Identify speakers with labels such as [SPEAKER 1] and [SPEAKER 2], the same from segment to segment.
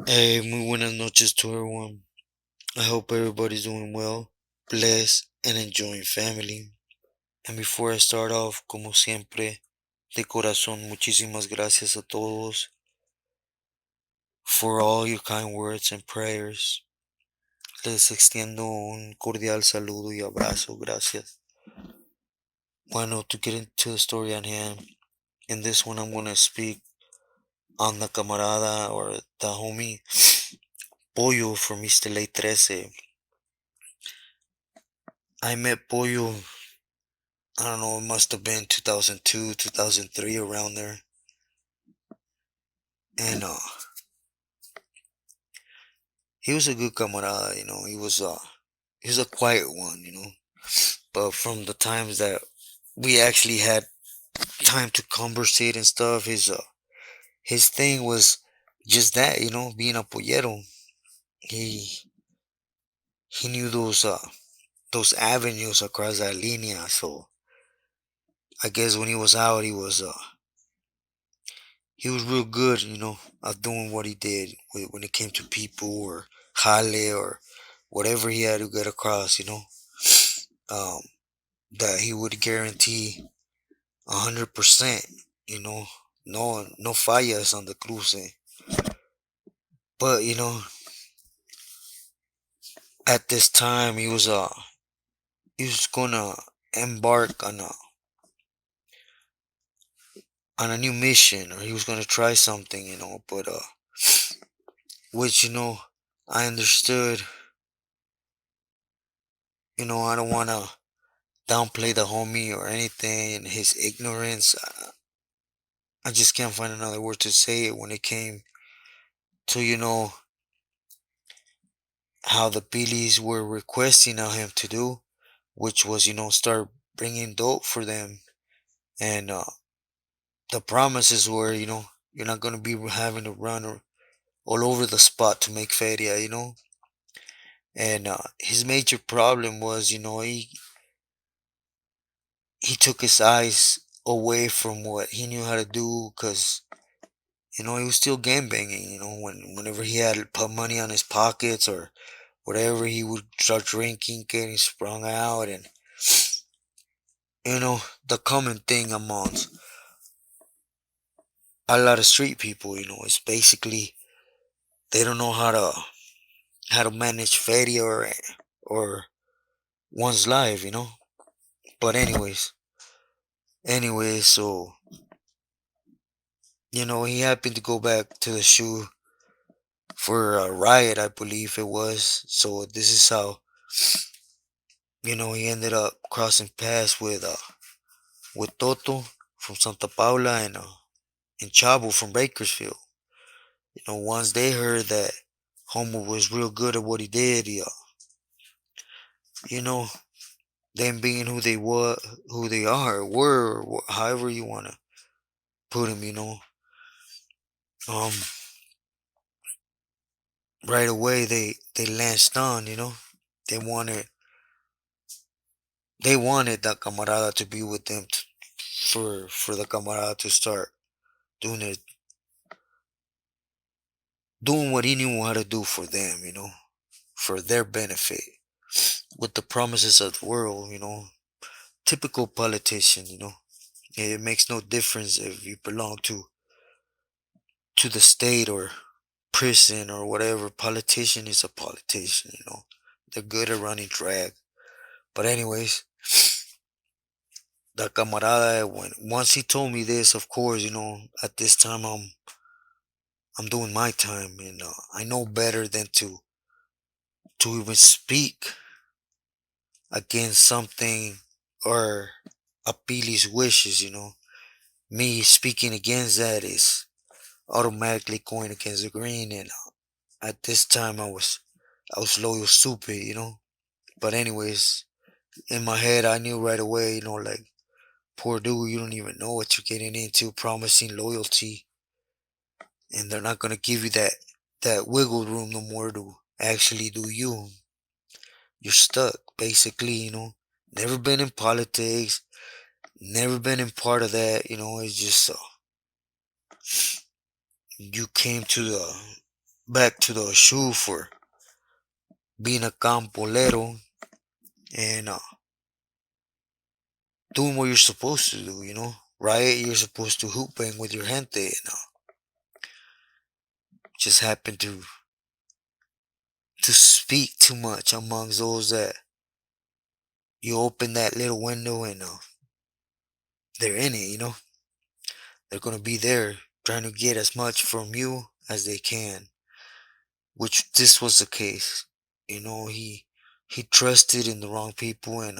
[SPEAKER 1] Hey, muy buenas noches to everyone. I hope everybody's doing well, blessed, and enjoying family. And before I start off, como siempre, de corazón, muchísimas gracias a todos for all your kind words and prayers. Les extiendo un cordial saludo y abrazo. Gracias. Bueno, to get into the story at hand, in this one I'm going to speak on the camarada or the homie Pollo from Mr. Late 13. I met Pollo, I don't know, it must have been 2002, 2003, around there. And he was a good camarada, he was a quiet one, But from the times that we actually had time to conversate and stuff, his thing was just that, being a pollero. He he knew those avenues across that linea, so I guess when he was out, he was real good, at doing what he did when it came to people or jale or whatever he had to get across, um, that he would guarantee 100%, no fallas on the cruce. But at this time he was gonna embark on a new mission, or he was gonna try something, but which I understood. I don't wanna downplay the homie or anything and his ignorance. I just can't find another word to say it when it came to, how the Billies were requesting of him to do, which was, start bringing dope for them. And the promises were, you're not going to be having to run all over the spot to make feria, And his major problem was, he took his eyes away from what he knew how to do, because he was still game banging. Whenever he had put money on his pockets or whatever, he would start drinking, getting sprung out, and the common thing amongst a lot of street people, is basically they don't know how to manage feria or one's life, But anyways, so he happened to go back to the shoe for a riot, I believe it was. So this is how he ended up crossing paths with Toto from Santa Paula and Chavo from Bakersfield. Once they heard that Homer was real good at what he did, you know, them being who they are, were, however you wanna put them, um, right away they lanced on, they wanted they wanted that camarada to be with them for the camarada to start doing it, doing what he knew how to do for them, for their benefit, with the promises of the world, typical politician, It makes no difference if you belong to the state or prison or whatever. Politician is a politician, They're good at running drag. But anyways, the camarada, when once he told me this, of course, at this time I'm doing my time, and I know better than to even speak against something or Apili's wishes, Me speaking against that is automatically going against the green, and at this time I was loyal stupid, But anyways, in my head I knew right away, like, poor dude, you don't even know what you're getting into, promising loyalty, and they're not gonna give you that wiggle room no more to actually do you. You're stuck, basically, Never been in politics, never been in part of that, It's just you came to back to the shoe for being a campolero and doing what you're supposed to do, Right? You're supposed to hooping with your gente and just happen to speak too much amongst those that you open that little window and they're in it, They're gonna be there trying to get as much from you as they can, which this was the case. He trusted in the wrong people and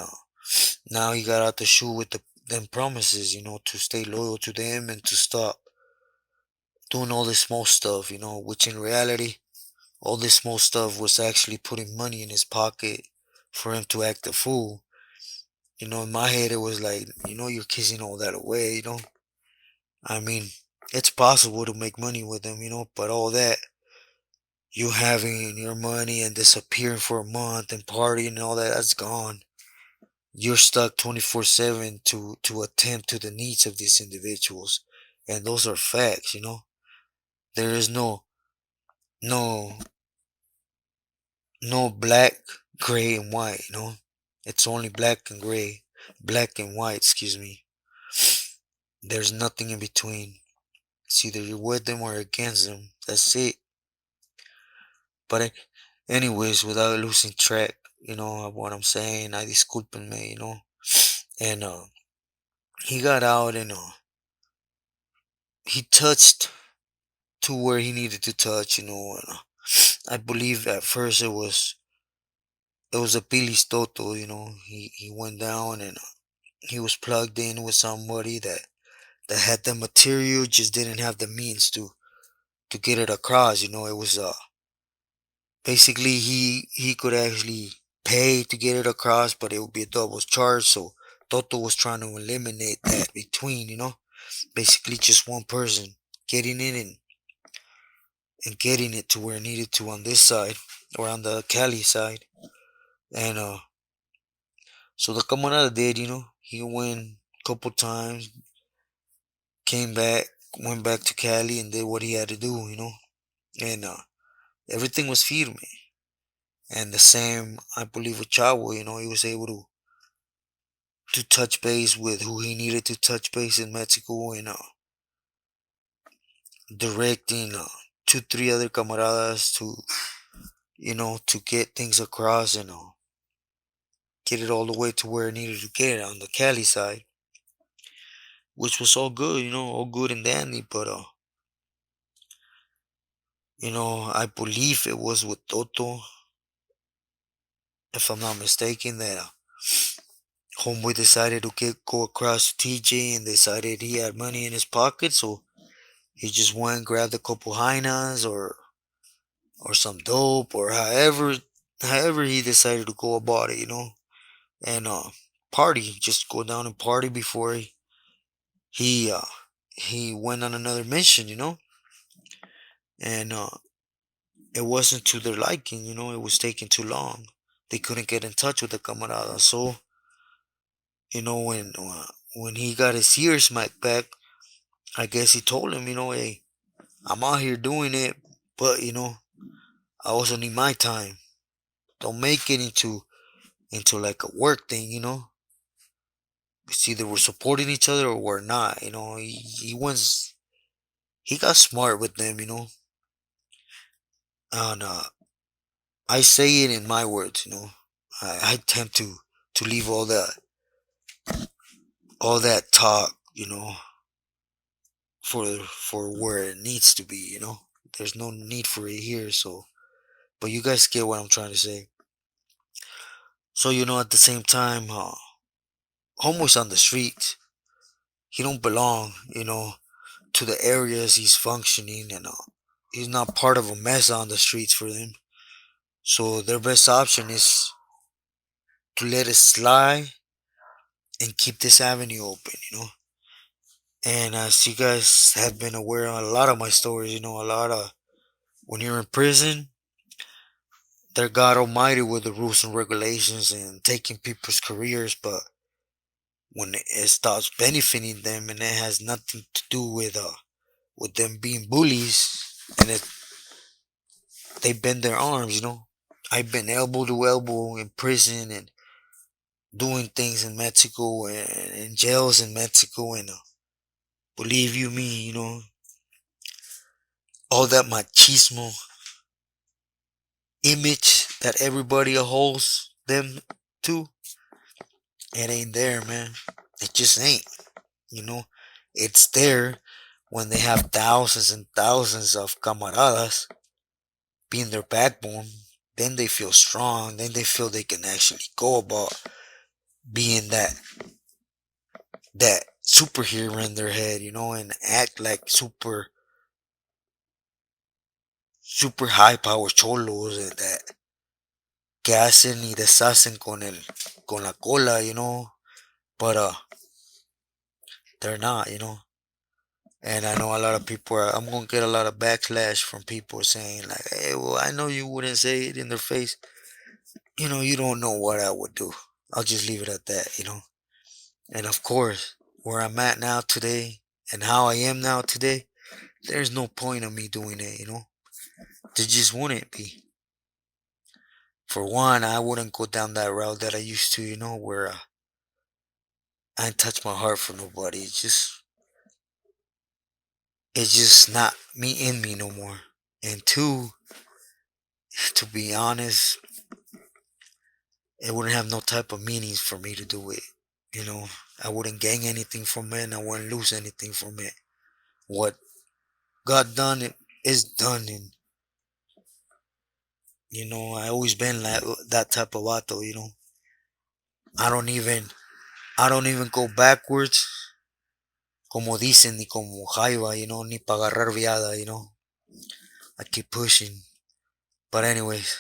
[SPEAKER 1] now he got out the shoe with them promises, to stay loyal to them and to stop doing all this small stuff, which in reality, all this small stuff was actually putting money in his pocket for him to act a fool. In my head, it was like, you're kissing all that away, I mean, it's possible to make money with them, but all that, you having your money and disappearing for a month and partying and all that, that's gone. You're stuck 24/7 to attend to the needs of these individuals. And those are facts, There is no, no black, gray, and white, It's only black and gray, black and white, excuse me. There's nothing in between. It's either you're with them or against them. That's it. But anyways, without losing track, of what I'm saying, I disculpenme, And he got out and he touched to where he needed to touch, and I believe at first it was a Pilis Toto, he went down and he was plugged in with somebody that had the material, just didn't have the means to get it across. It was basically he could actually pay to get it across, but it would be a double charge. So Toto was trying to eliminate that between, basically just one person getting in and getting it to where it needed to on this side or on the Cali side. And so the camarada did, he went a couple times, came back, went back to Cali and did what he had to do, and everything was firme. And the same, I believe, with Chavo, he was able to touch base with who he needed to touch base in Mexico and directing two, three other camaradas to get things across and get it all the way to where it needed to get on the Cali side, which was all good, all good and dandy. But I believe it was with Toto, if I'm not mistaken, that Homeboy decided to go across to TJ and decided he had money in his pocket, so he just went and grabbed a couple hyenas or some dope or however he decided to go about it, and party, just go down and party before he uh he went on another mission, and it wasn't to their liking, it was taking too long. They couldn't get in touch with the camarada, so when he got his ears smacked back, I guess he told him, hey, I'm out here doing it, but I also need my time. Don't make it into like a work thing, It's either we're supporting each other or we're not, he got smart with them, and I say it in my words, I tend to leave all that talk, for where it needs to be, There's no need for it here, so but you guys get what I'm trying to say. So at the same time, homeless on the street, he don't belong, to the areas he's functioning, and he's not part of a mess on the streets for them. So their best option is to let it slide and keep this avenue open, And as you guys have been aware of a lot of my stories, a lot of when you're in prison, they're God Almighty with the rules and regulations and taking people's careers, but when it starts benefiting them and it has nothing to do with them being bullies, and they bend their arms, you know. I've been elbow to elbow in prison and doing things in Mexico and in jails in Mexico, and believe you me, you know, all that machismo image that everybody holds them to, it ain't there, man. It just ain't, you know. It's there when they have thousands and thousands of camaradas being their backbone. Then they feel strong. Then they feel they can actually go about being that superhero in their head, you know, and act like super high power cholos and that que hacen y deshacen con la cola, you know. But they're not, you know. And I know a lot of people are, I'm gonna get a lot of backlash from people saying like, hey, well, I know you wouldn't say it in their face. You know, you don't know what I would do. I'll just leave it at that, you know. And of course, where I'm at now today and how I am now today, there's no point of me doing it, you know. There just wouldn't be. For one, I wouldn't go down that route that I used to, you know, where I ain't touch my heart for nobody. It's just not me in me no more. And two, to be honest, it wouldn't have no type of meanings for me to do it. You know, I wouldn't gain anything from it, and I wouldn't lose anything from it. What got done it is done, and you know, I always been like that type of vato. You know, I don't even, I don't even go backwards, como dicen, ni como jaiba, you know, ni para agarrar viada, you know. I keep pushing. But anyways,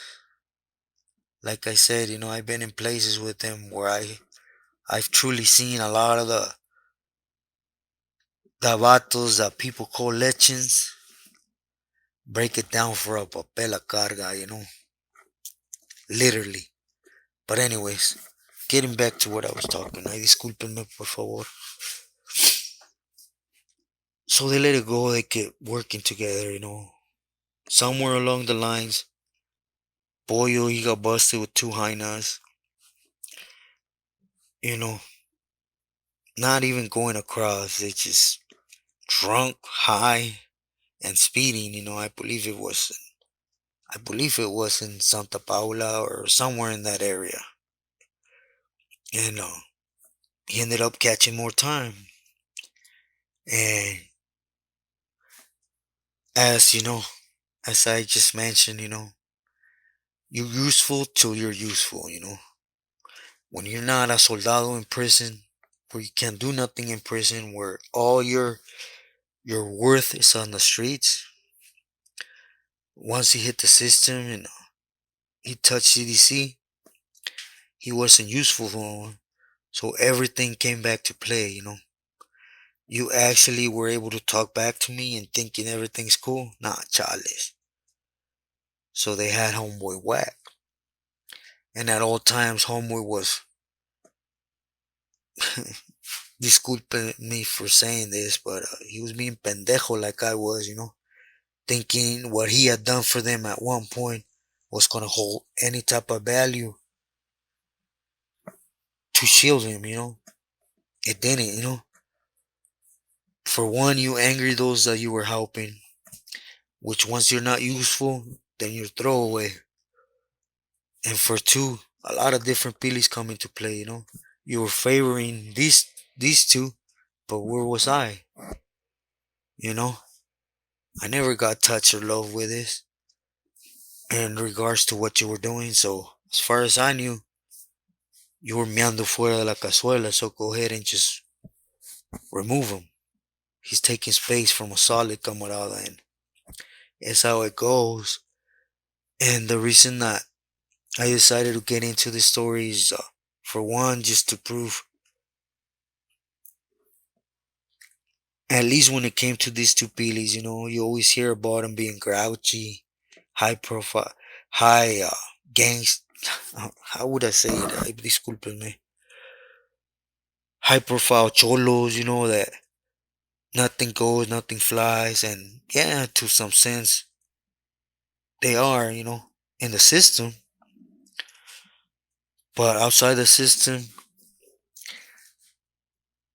[SPEAKER 1] like I said, you know, I've been in places with them where I've truly seen a lot of the vatos that people call legends break it down for a papel a carga, you know, literally. But anyways, getting back to what I was talking, ay, discúlpenme por favor. So they let it go, they get working together, you know. Somewhere along the lines, Boyo, he got busted with two hyenas, you know, not even going across, they just drunk, high, and speeding, you know. I believe it was in Santa Paula or somewhere in that area. And he ended up catching more time. And as you know, as I just mentioned, you know, you're useful till you're useful, you know. When you're not a soldado in prison, where you can't do nothing in prison, where all your worth is on the streets. Once he hit the system and he touched CDC, he wasn't useful for him. So everything came back to play, you know. You actually were able to talk back to me and thinking everything's cool? Nah, chales. So they had Homeboy whack. And at all times, Homeboy was, disculpe me for saying this, but he was being pendejo like I was, you know. Thinking what he had done for them at one point was going to hold any type of value to shield him, you know. It didn't, you know. For one, you angry those that you were helping, which once you're not useful, then you're throwaway. And for two, a lot of different pilis come into play, you know. You were favoring these two, but where was I? You know? I never got touched or loved with this in regards to what you were doing, so as far as I knew, you were meando fuera de la cazuela, so go ahead and just remove him. He's taking space from a solid camarada, and that's how it goes. And the reason that I decided to get into this story is, for one, just to prove, at least when it came to these two Pilis, you know, you always hear about them being grouchy, high profile, high gangs. How would I say it? Ay, discúlpenme. High profile cholos, you know, that nothing goes, nothing flies, and yeah, to some sense, they are, in the system. But outside the system,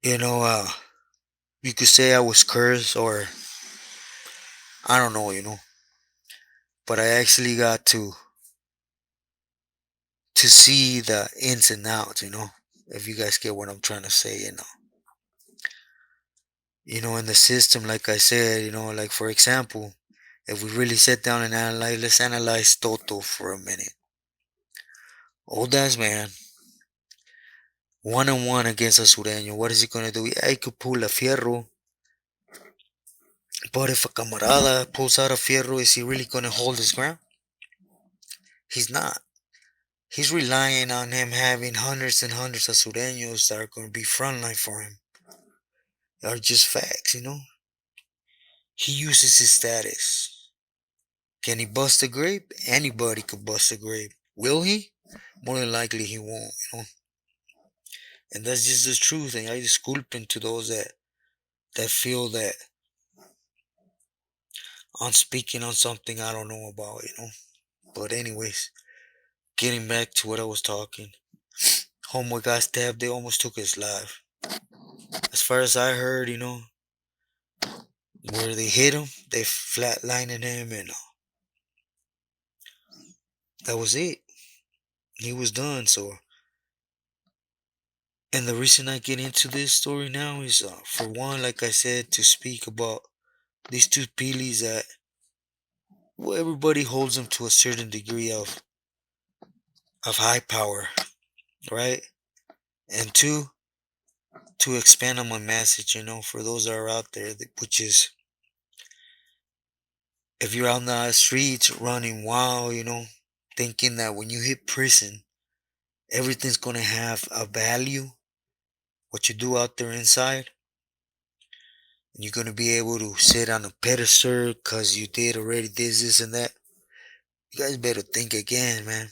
[SPEAKER 1] you know, you could say I was cursed, or I don't know, but I actually got to see the ins and outs, if you guys get what I'm trying to say, in the system, like I said, like for example, if we really sit down and analyze, let's analyze Toto for a minute. Old ass man, 1-on-1 against a Sureño. What is he gonna do? Yeah, he could pull a fierro, but if a camarada pulls out a fierro, is he really gonna hold his ground? He's not. He's relying on him having hundreds and hundreds of Sureños that are gonna be frontline for him. Are just facts, He uses his status. Can he bust a grape? Anybody could bust a grape. Will he? More than likely he won't. And that's just the truth. And I disculpen to those that feel that I'm speaking on something I don't know about. But anyways, getting back to what I was talking. Homeboy got stabbed, they almost took his life. As far as I heard, where they hit him, they flatlined him, and that was it. He was done. So, and the reason I get into this story now is, for one, like I said, to speak about these two Pilis that, well, everybody holds them to a certain degree of high power, right? And two, to expand on my message, for those that are out there, which is, if you're out in the streets running wild, thinking that when you hit prison, everything's gonna have a value, what you do out there inside, and you're gonna be able to sit on a pedestal because you did already this, and that. You guys better think again, man.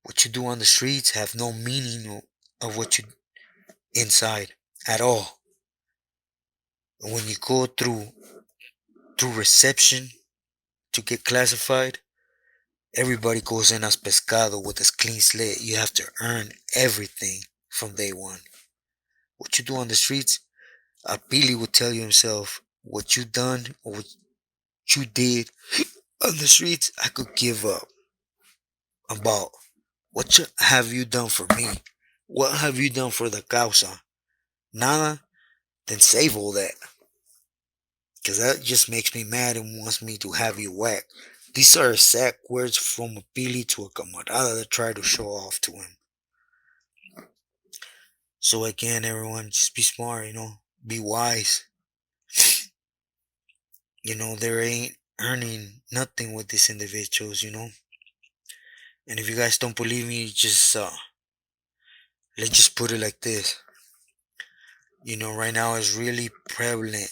[SPEAKER 1] What you do on the streets have no meaning of what you inside at all. And when you go through reception to get classified, everybody goes in as pescado with a clean slate. You have to earn everything from day one. What you do on the streets, a Billy would tell you himself, what you done or what you did on the streets, I could give up about. Have you done for me? What have you done for the causa? Nada? Then save all that. Because that just makes me mad and wants me to have you whack. These are exact words from a Billy to a camarada that tried to show off to him. So again, everyone, just be smart, Be wise. There ain't earning nothing with these individuals. And if you guys don't believe me, just let's just put it like this. Right now it's really prevalent.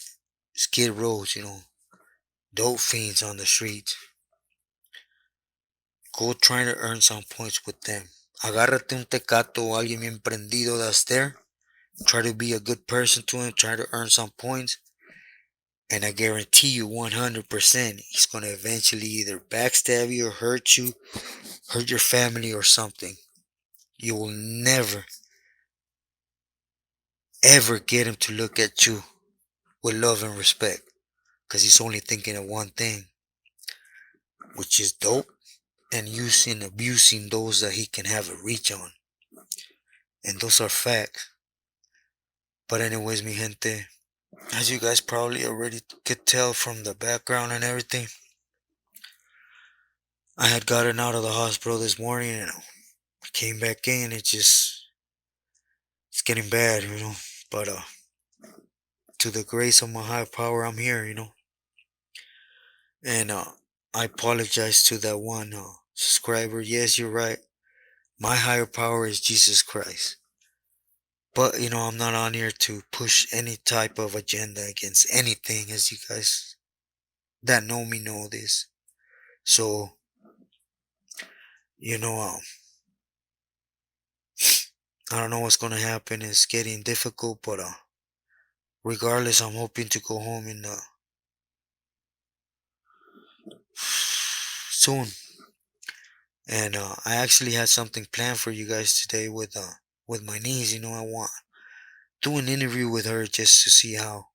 [SPEAKER 1] Skid rows, dope fiends on the streets. Go try to earn some points with them. Agárrate un tecato o alguien bien prendido that's there. Try to be a good person to him. Try to earn some points. And I guarantee you 100% he's going to eventually either backstab you or hurt you, hurt your family or something. You will never, ever get him to look at you with love and respect. Because he's only thinking of one thing, which is dope and abusing those that he can have a reach on. And those are facts. But anyways, mi gente, as you guys probably already could tell from the background and everything, I had gotten out of the hospital this morning and I came back in. It's getting bad. But to the grace of my high power, I'm here. And I apologize to that one subscriber. Yes, you're right. My higher power is Jesus Christ. But I'm not on here to push any type of agenda against anything, as you guys that know me know this. So, I don't know what's gonna happen. It's getting difficult, but regardless, I'm hoping to go home in soon. And I actually had something planned for you guys today with my niece. I want to do an interview with her just to see how,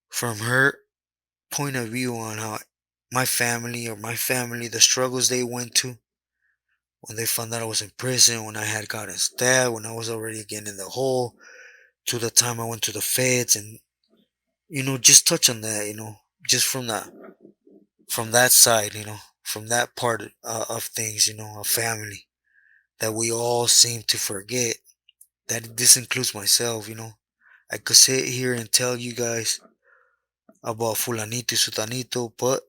[SPEAKER 1] from her point of view, on how my family, the struggles they went to when they found out I was in prison, when I had gotten stabbed, when I was already getting in the hole, to the time I went to the feds, and just touch on that, just from that side, from that part of things, a family that we all seem to forget. That this includes myself. I could sit here and tell you guys about Fulanito y Sutanito, but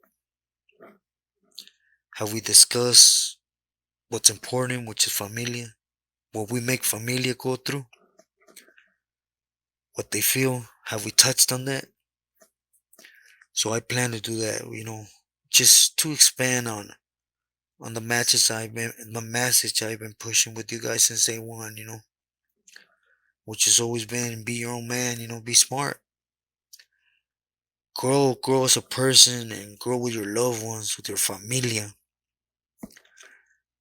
[SPEAKER 1] have we discussed what's important, which is familia? What we make familia go through? What they feel? Have we touched on that? So I plan to do that, just to expand on the message I've been pushing with you guys since day one, which has always been be your own man, be smart. Grow as a person and grow with your loved ones, with your familia.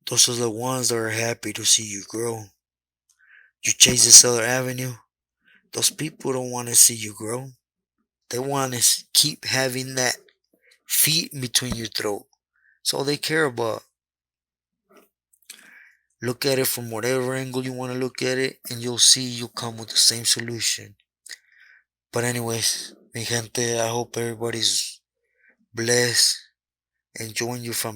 [SPEAKER 1] Those are the ones that are happy to see you grow. You chase this other avenue, those people don't want to see you grow. They want to keep having that feet in between your throat. That's all they care about. Look at it from whatever angle you want to look at it, and you'll see you'll come with the same solution. But anyways, mi gente, I hope everybody's blessed, enjoying your family.